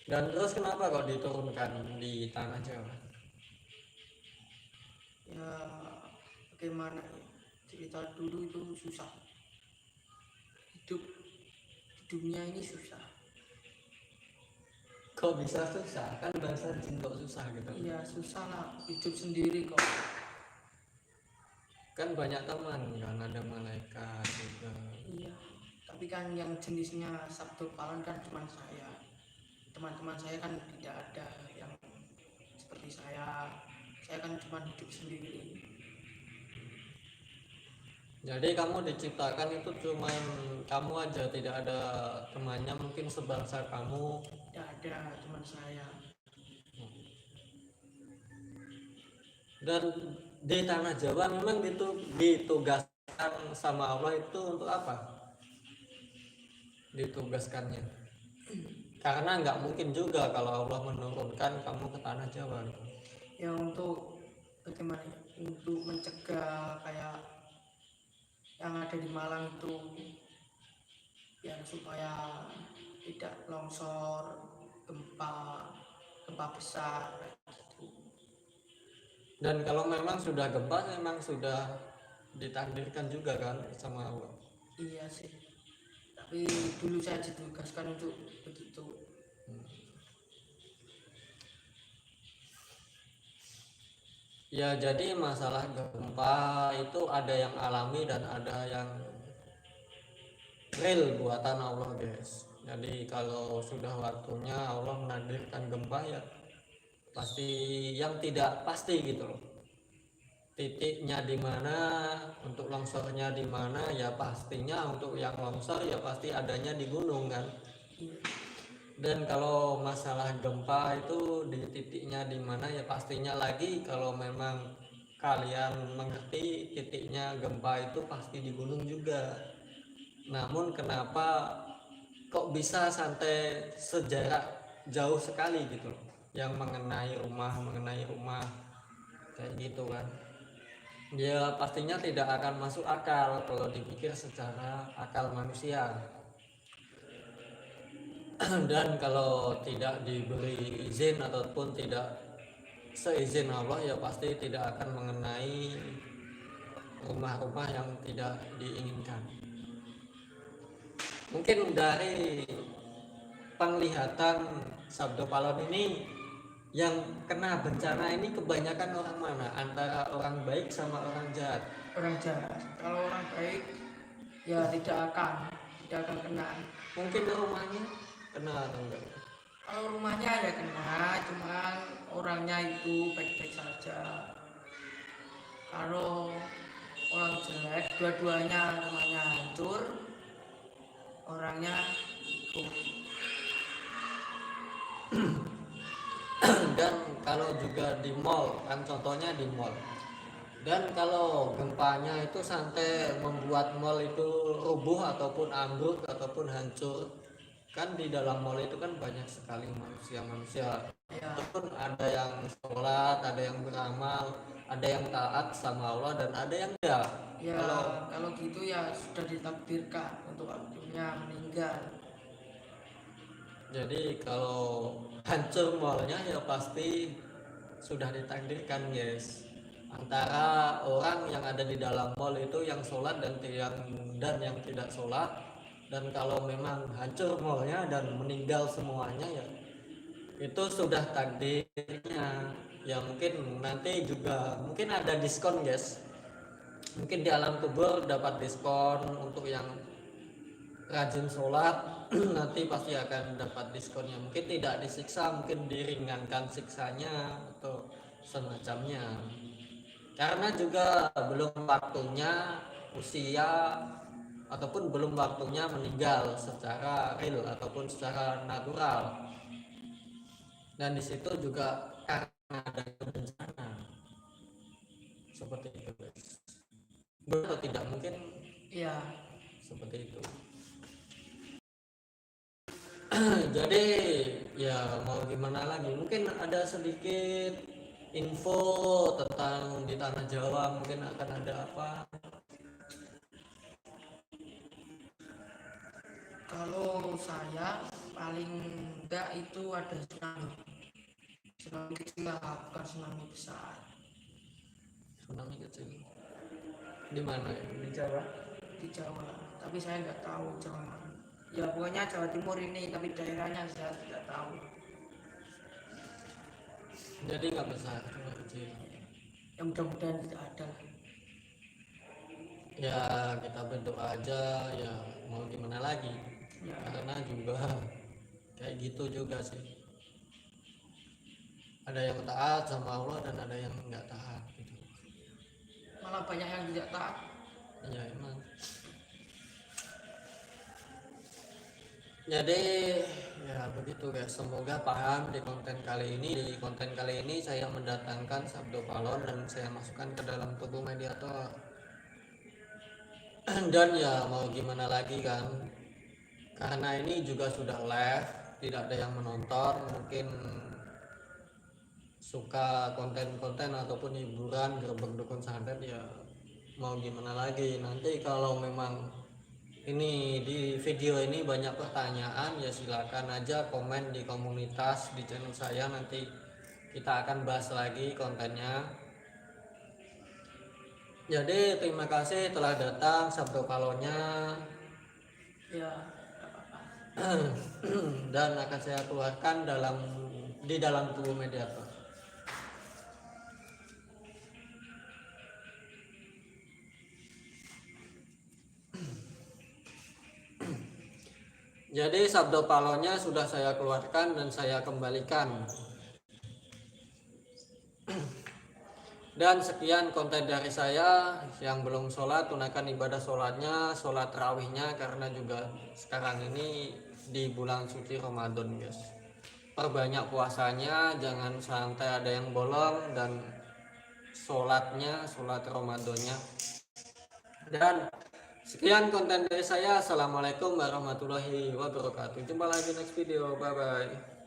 Dan terus kenapa kok diturunkan di tanah Jawa? Ya bagaimana ya, cerita dulu itu susah, hidup di dunia ini susah. Kok bisa susah? Kan bangsa jin kok susah gitu. Iya susah lah, hidup sendiri kok. Kan banyak teman kan, ada malaikat juga. Iya, tapi kan yang jenisnya Sabtu Palon kan cuma saya. Teman-teman saya kan tidak ada yang seperti saya. Saya kan cuma hidup sendiri. Jadi kamu diciptakan itu cuman kamu aja, tidak ada temannya mungkin sebangsa kamu. Tidak ada teman saya. Dan di tanah Jawa memang ditugaskan sama Allah itu untuk apa? Ditugaskannya. Karena nggak mungkin juga kalau Allah menurunkan kamu ke tanah Jawa. Ya untuk bagaimana ya? Untuk mencegah kayak yang ada di Malang itu, ya supaya tidak longsor, gempa, gempa besar gitu. Dan kalau memang sudah gempa, memang sudah ditakdirkan juga kan sama Allah. Iya sih, tapi dulu saya ditugaskan untuk begitu. Ya jadi masalah gempa itu ada yang alami dan ada yang real buatan Allah guys. Jadi kalau sudah waktunya Allah menakdirkan gempa ya pasti yang tidak pasti gitu loh. Titiknya di mana, untuk longsornya di mana, ya pastinya untuk yang longsor ya pasti adanya di gunung kan. Iya. Dan kalau masalah gempa itu di titiknya di mana ya pastinya lagi kalau memang kalian mengerti titiknya gempa itu pasti di gunung juga. Namun kenapa kok bisa sampai sejarak jauh sekali gitu loh yang mengenai rumah kayak gitu kan. Ya pastinya tidak akan masuk akal kalau dipikir secara akal manusia. Dan kalau tidak diberi izin ataupun tidak seizin Allah ya pasti tidak akan mengenai rumah-rumah yang tidak diinginkan. Mungkin dari penglihatan Sabdo Palon ini yang kena bencana ini kebanyakan orang mana? Antara orang baik sama orang jahat? Orang jahat, kalau orang baik ya tidak akan kena. Mungkin rumahnya kena atau enggak? Kalau rumahnya ya kena, cuman orangnya itu baik-baik saja. Kalau orang jelek, dua-duanya rumahnya hancur, orangnya ikut. Dan kalau juga di mall kan, contohnya di mall, dan kalau gempanya itu sampai membuat mall itu rubuh ataupun ambruk ataupun hancur, kan di dalam mall itu kan banyak sekali manusia Ya, ataupun ada yang sholat, ada yang beramal, ada yang taat sama Allah dan ada yang enggak. ya Kalau kalau gitu ya sudah ditakdirkan untuk waktunya meninggal. jadi kalau hancur mallnya ya pasti sudah ditakdirkan guys, antara orang yang ada di dalam mall itu yang sholat dan yang tidak sholat. Dan kalau memang hancur mallnya dan meninggal semuanya ya itu sudah takdirnya. Ya mungkin nanti juga mungkin ada diskon guys, mungkin di alam kubur dapat diskon untuk yang rajin sholat. Nanti pasti akan dapat diskonnya, mungkin tidak disiksa, mungkin diringankan siksanya atau semacamnya, karena juga belum waktunya usia ataupun belum waktunya meninggal secara real ataupun secara natural. Dan di situ juga karena ada bencana seperti itu guys, betul atau tidak mungkin Ya, seperti itu. Jadi ya mau gimana lagi, mungkin ada sedikit info tentang di tanah Jawa mungkin akan ada apa. kalau saya paling enggak, itu ada tsunami kecil lah, bukan tsunami besar. Tsunami kecil. Di mana ya? Di Jawa. Di Jawa, tapi saya nggak tahu Jawa mana. Ya pokoknya Jawa Timur ini, tapi daerahnya saya tidak tahu. Jadi nggak besar, cuma kecil. Ya mudah-mudahan tidak ada lah. Ya kita berdoa aja, ya mau gimana lagi, Ya, karena juga kayak gitu juga sih, ada yang taat sama Allah dan ada yang nggak taat gitu. malah banyak yang tidak taat. Ya emang. Jadi ya begitu guys, semoga paham di konten kali ini. Di konten kali ini saya mendatangkan Sabdo Palon dan saya masukkan ke dalam tubuh mediator. Dan ya mau gimana lagi kan, karena ini juga sudah live, tidak ada yang menonton, mungkin suka konten-konten ataupun hiburan gerbek dukun santet, ya mau gimana lagi. Nanti kalau memang ini di video ini banyak pertanyaan, ya silakan aja komen di komunitas di channel saya, nanti kita akan bahas lagi kontennya. Jadi terima kasih telah datang Sabdo Palonnya. Ya nggak apa-apa. Dan akan saya keluarkan di dalam tubuh mediator. Jadi Sabdo Palonnya sudah saya keluarkan dan saya kembalikan. Dan sekian konten dari saya. Yang belum sholat, tunaikan ibadah sholatnya, sholat tarawihnya, karena juga sekarang ini di bulan suci Ramadan guys. Perbanyak puasanya, jangan sampai ada yang bolong, dan sholatnya, sholat Ramadannya. Dan sekian konten dari saya. Assalamualaikum warahmatullahi wabarakatuh. Jumpa lagi next video. Bye bye.